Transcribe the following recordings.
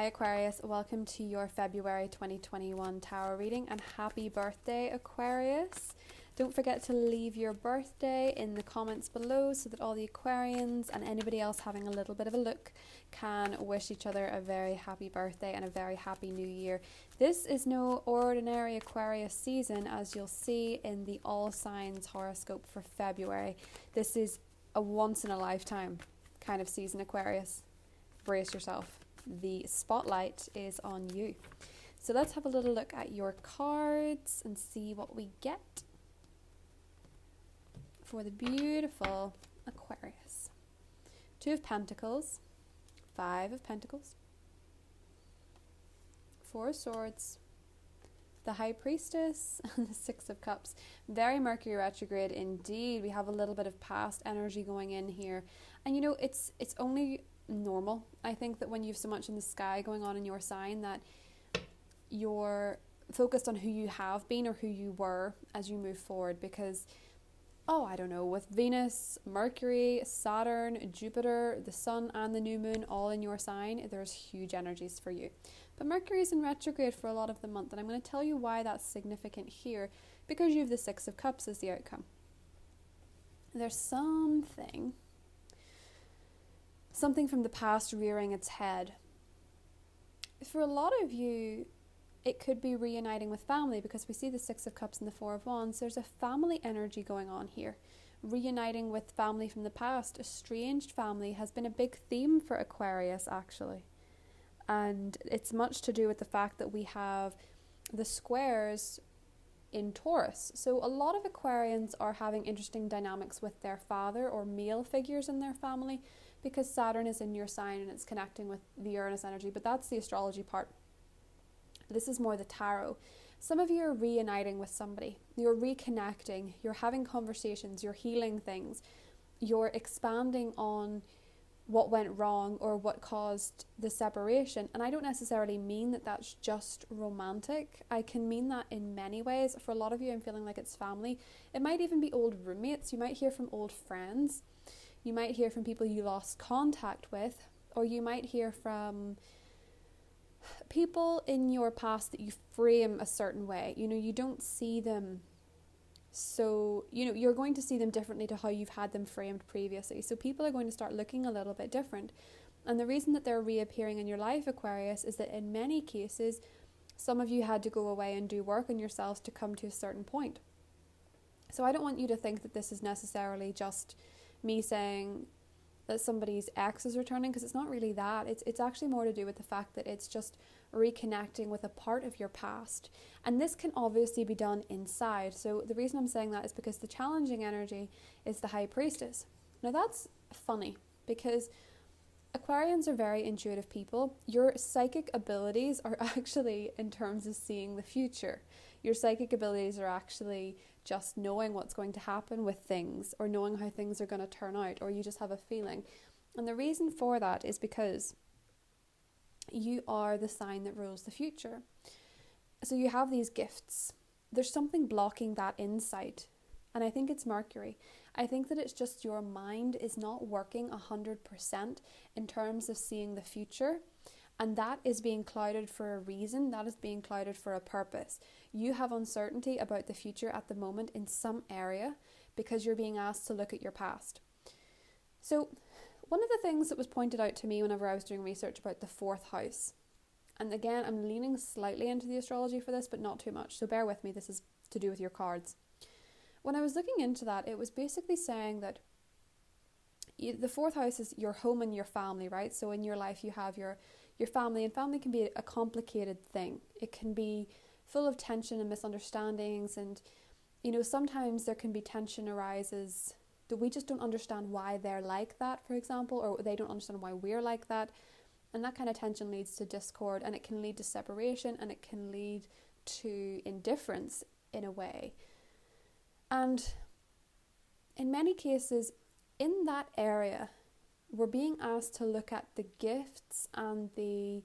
Hi Aquarius, welcome to your February 2021 tarot reading and happy birthday Aquarius. Don't forget to leave your birthday in the comments below so that all the Aquarians and anybody else having a little bit of a look can wish each other a very happy birthday and a very happy new year. This is no ordinary Aquarius season, as you'll see in the all signs horoscope for February. This is a once in a lifetime kind of season, Aquarius. Brace yourself. The spotlight is on you. So let's have a little look at your cards and see what we get for the beautiful Aquarius. 2 of Pentacles, 5 of Pentacles, 4 of Swords, the High Priestess, and the 6 of Cups. Very Mercury retrograde indeed. We have a little bit of past energy going in here. And you know, it's only normal. I think that when you have so much in the sky going on in your sign that you're focused on who you have been or who you were as you move forward, because I don't know, with Venus, Mercury, Saturn, Jupiter, the Sun and the new moon all in your sign, there's huge energies for you. But Mercury is in retrograde for a lot of the month, and I'm going to tell you why that's significant here, because you have the 6 of Cups as the outcome. There's something from the past rearing its head. For a lot of you, it could be reuniting with family, because we see the 6 of Cups and the 4 of Wands. There's a family energy going on here. Reuniting with family from the past, estranged family, has been a big theme for Aquarius, actually. And it's much to do with the fact that we have the squares in Taurus. So a lot of Aquarians are having interesting dynamics with their father or male figures in their family, because Saturn is in your sign and it's connecting with the Uranus energy. But that's the astrology part. This is more the tarot. Some of you are reuniting with somebody. You're reconnecting. You're having conversations. You're healing things. You're expanding on what went wrong or what caused the separation. And I don't necessarily mean that that's just romantic. I can mean that in many ways. For a lot of you, I'm feeling like it's family. It might even be old roommates. You might hear from old friends. You might hear from people you lost contact with, or you might hear from people in your past that you frame a certain way. You know, you don't see them, so you're going to see them differently to how you've had them framed previously. So people are going to start looking a little bit different. And the reason that they're reappearing in your life, Aquarius, is that in many cases, some of you had to go away and do work on yourselves to come to a certain point. So I don't want you to think that this is necessarily just me saying that somebody's ex is returning, because it's not really that. It's actually more to do with the fact that it's just reconnecting with a part of your past. And this can obviously be done inside. So the reason I'm saying that is because the challenging energy is the High Priestess. Now that's funny, because Aquarians are very intuitive people. Your psychic abilities are actually in terms of seeing the future. Your psychic abilities are actually just knowing what's going to happen with things, or knowing how things are going to turn out, or you just have a feeling. And the reason for that is because you are the sign that rules the future. So you have these gifts. There's something blocking that insight. And I think it's Mercury. I think that it's just your mind is not working 100% in terms of seeing the future. And that is being clouded for a reason. That is being clouded for a purpose. You have uncertainty about the future at the moment in some area, because you're being asked to look at your past. So one of the things that was pointed out to me whenever I was doing research about the 4th house, and again, I'm leaning slightly into the astrology for this, but not too much. So bear with me. This is to do with your cards. When I was looking into that, it was basically saying that the 4th house is your home and your family, right? So in your life, you have your family, and family can be a complicated thing. It can be full of tension and misunderstandings, and sometimes there can be tension arises that we just don't understand why they're like that, for example, or they don't understand why we're like that. And that kind of tension leads to discord, and it can lead to separation, and it can lead to indifference in a way. And in many cases, in that area, we're being asked to look at the gifts and the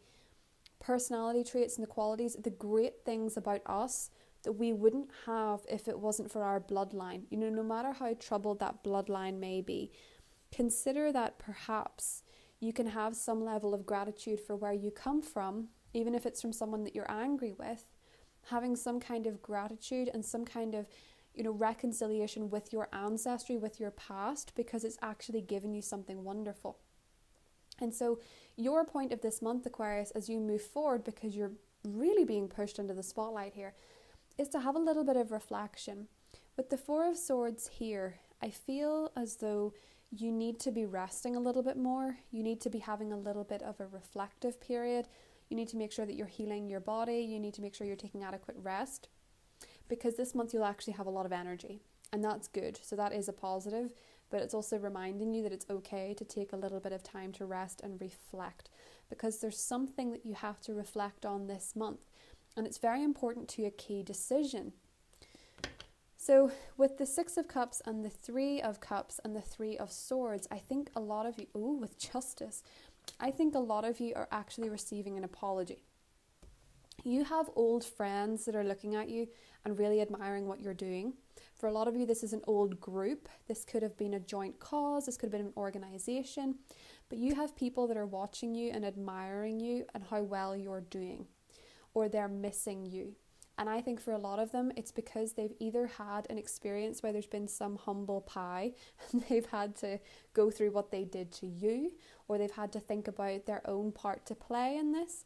personality traits and the qualities, the great things about us that we wouldn't have if it wasn't for our bloodline. No matter how troubled that bloodline may be, consider that perhaps You can have some level of gratitude for where you come from, even if it's from someone that you're angry with. Having some kind of gratitude and some kind of, reconciliation with your ancestry, with your past, because it's actually given you something wonderful. And so your point of this month, Aquarius, as you move forward, because you're really being pushed into the spotlight here, is to have a little bit of reflection. With the Four of Swords here, I feel as though you need to be resting a little bit more. You need to be having a little bit of a reflective period. You need to make sure that you're healing your body. You need to make sure you're taking adequate rest, because this month you'll actually have a lot of energy, and that's good. So that is a positive, but it's also reminding you that it's okay to take a little bit of time to rest and reflect, because there's something that you have to reflect on this month, and it's very important to a key decision. So with the Six of Cups and the Three of Cups and the Three of Swords, I think a lot of you, with Justice, I think a lot of you are actually receiving an apology. You have old friends that are looking at you and really admiring what you're doing. For a lot of you, this is an old group. This could have been a joint cause. This could have been an organization. But you have people that are watching you and admiring you and how well you're doing, or they're missing you. And I think for a lot of them, it's because they've either had an experience where there's been some humble pie and they've had to go through what they did to you, or they've had to think about their own part to play in this.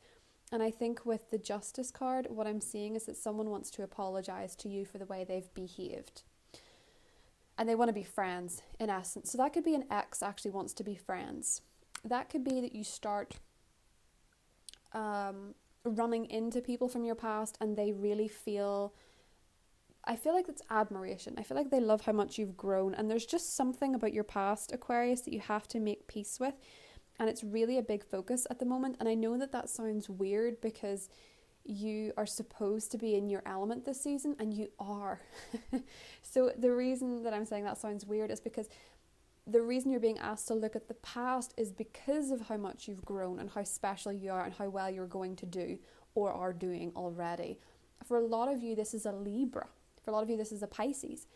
And I think with the Justice card, what I'm seeing is that someone wants to apologize to you for the way they've behaved. And they want to be friends, in essence. So that could be an ex actually wants to be friends. That could be that you start running into people from your past and they really feel, I feel like it's admiration. I feel like they love how much you've grown. And there's just something about your past, Aquarius, that you have to make peace with. And it's really a big focus at the moment. And I know that that sounds weird because you are supposed to be in your element this season, and you are. So the reason that I'm saying that sounds weird is because the reason you're being asked to look at the past is because of how much you've grown and how special you are and how well you're going to do or are doing already. For a lot of you, this is a Libra. For a lot of you, this is a Pisces.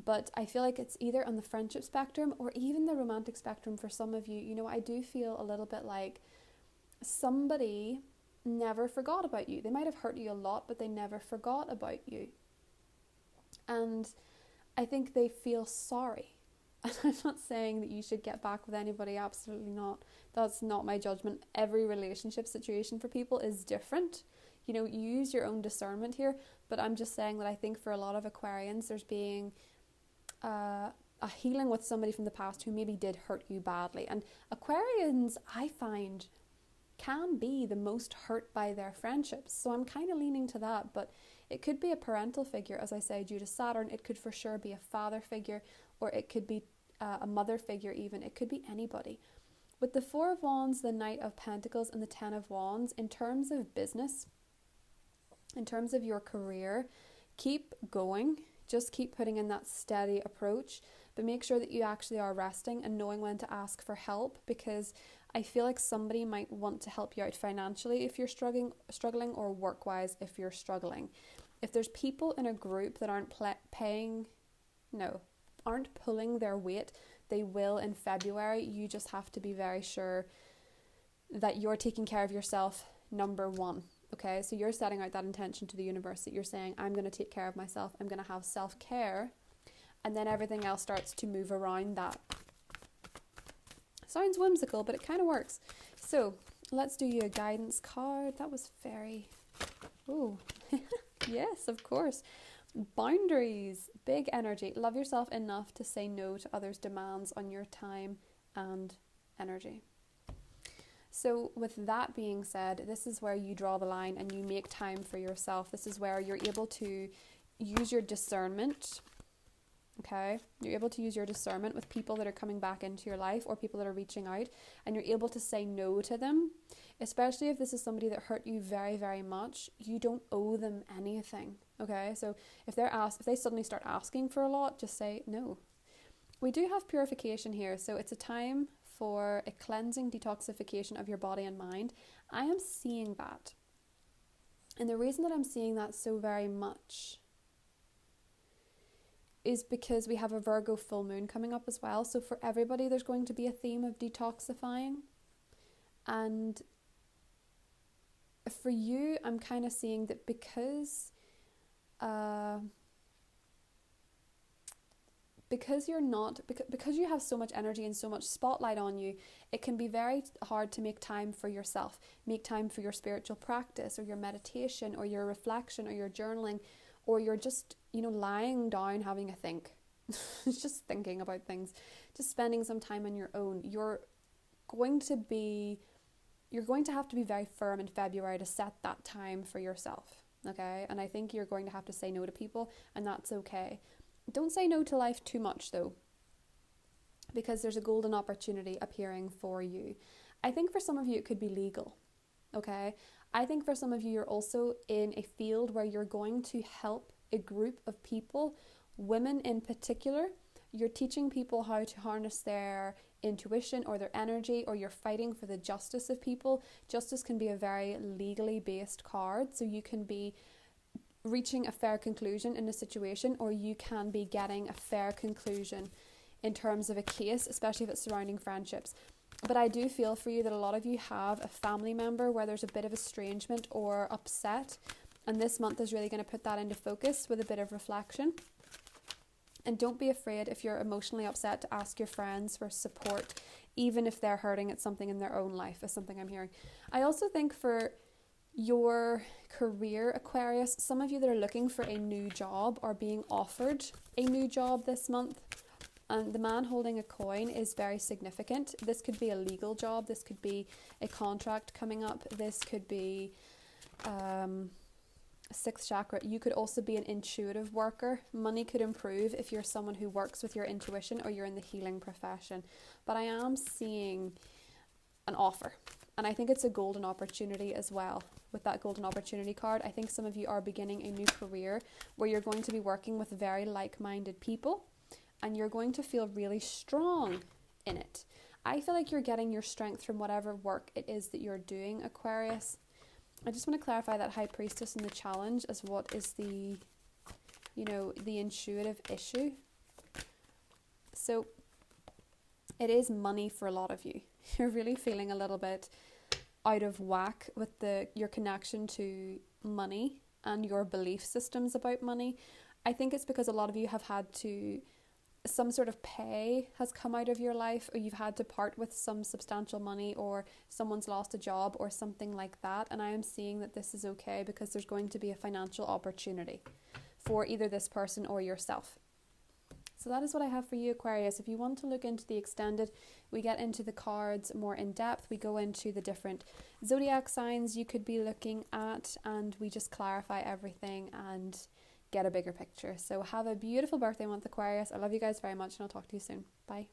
But I feel like it's either on the friendship spectrum or even the romantic spectrum for some of you. You know, I do feel a little bit like somebody never forgot about you. They might have hurt you a lot, but they never forgot about you. And I think they feel sorry. And I'm not saying that you should get back with anybody, absolutely not. That's not my judgment. Every relationship situation for people is different. You know, use your own discernment here. But I'm just saying that I think for a lot of Aquarians, there's being a healing with somebody from the past who maybe did hurt you badly. And Aquarians, I find, can be the most hurt by their friendships. So I'm kind of leaning to that, but it could be a parental figure, as I say, due to Saturn. It could for sure be a father figure, or it could be a mother figure even. It could be anybody. With the Four of Wands, the Knight of Pentacles, and the Ten of Wands, in terms of business, in terms of your career, keep going. Just keep putting in that steady approach, but make sure that you actually are resting and knowing when to ask for help, because I feel like somebody might want to help you out financially if you're struggling, or work-wise if you're struggling. If there's people in a group that aren't pulling their weight, they will in February. You just have to be very sure that you're taking care of yourself, number one. Okay, so you're setting out that intention to the universe that you're saying, I'm going to take care of myself, I'm going to have self-care, and then everything else starts to move around that. Sounds whimsical, but it kind of works. So let's do you a guidance card. That was very, yes, of course. Boundaries, big energy. Love yourself enough to say no to others' demands on your time and energy. So with that being said, this is where you draw the line and you make time for yourself. This is where you're able to use your discernment. Okay, you're able to use your discernment with people that are coming back into your life or people that are reaching out, and you're able to say no to them, especially if this is somebody that hurt you very, very much. You don't owe them anything. Okay, so if they suddenly start asking for a lot, just say no. We do have purification here, so it's a time for a cleansing, detoxification of your body and mind. I am seeing that. And the reason that I'm seeing that so very much is because we have a Virgo full moon coming up as well. So for everybody, there's going to be a theme of detoxifying. And for you, I'm kind of seeing that because you have so much energy and so much spotlight on you, it can be very hard to make time for yourself, make time for your spiritual practice or your meditation or your reflection or your journaling, or you're just, lying down having a think. Just thinking about things, just spending some time on your own. You're going to have to be very firm in February to set that time for yourself, okay? And I think you're going to have to say no to people, and that's okay. Don't say no to life too much though, because there's a golden opportunity appearing for you. I think for some of you it could be legal, okay? I think for some of you you're also in a field where you're going to help a group of people, women in particular. You're teaching people how to harness their intuition or their energy, or you're fighting for the justice of people. Justice can be a very legally based card, so you can be reaching a fair conclusion in a situation, or you can be getting a fair conclusion in terms of a case, especially if it's surrounding friendships. But I do feel for you that a lot of you have a family member where there's a bit of estrangement or upset, and this month is really going to put that into focus with a bit of reflection. And don't be afraid, if you're emotionally upset, to ask your friends for support, even if they're hurting at something in their own life, is something I'm hearing. I also think for your career, Aquarius, some of you that are looking for a new job or being offered a new job this month, and the man holding a coin is very significant. This could be a legal job, this could be a contract coming up, this could be sixth chakra. You could also be an intuitive worker. Money could improve if you're someone who works with your intuition or you're in the healing profession. But I am seeing an offer, and I think it's a golden opportunity as well. With that golden opportunity card, I think some of you are beginning a new career where you're going to be working with very like-minded people, and you're going to feel really strong in it. I feel like you're getting your strength from whatever work it is that you're doing, Aquarius. I just want to clarify that High Priestess and the challenge as what is the intuitive issue. So it is money for a lot of you. You're really feeling a little bit out of whack with your connection to money and your belief systems about money. I think it's because a lot of you have had to, some sort of pay has come out of your life, or you've had to part with some substantial money, or someone's lost a job or something like that. And I am seeing that this is okay, because there's going to be a financial opportunity for either this person or yourself. So that is what I have for you, Aquarius. If you want to look into the extended, we get into the cards more in depth. We go into the different zodiac signs you could be looking at, and we just clarify everything and get a bigger picture. So have a beautiful birthday month, Aquarius. I love you guys very much, and I'll talk to you soon. Bye.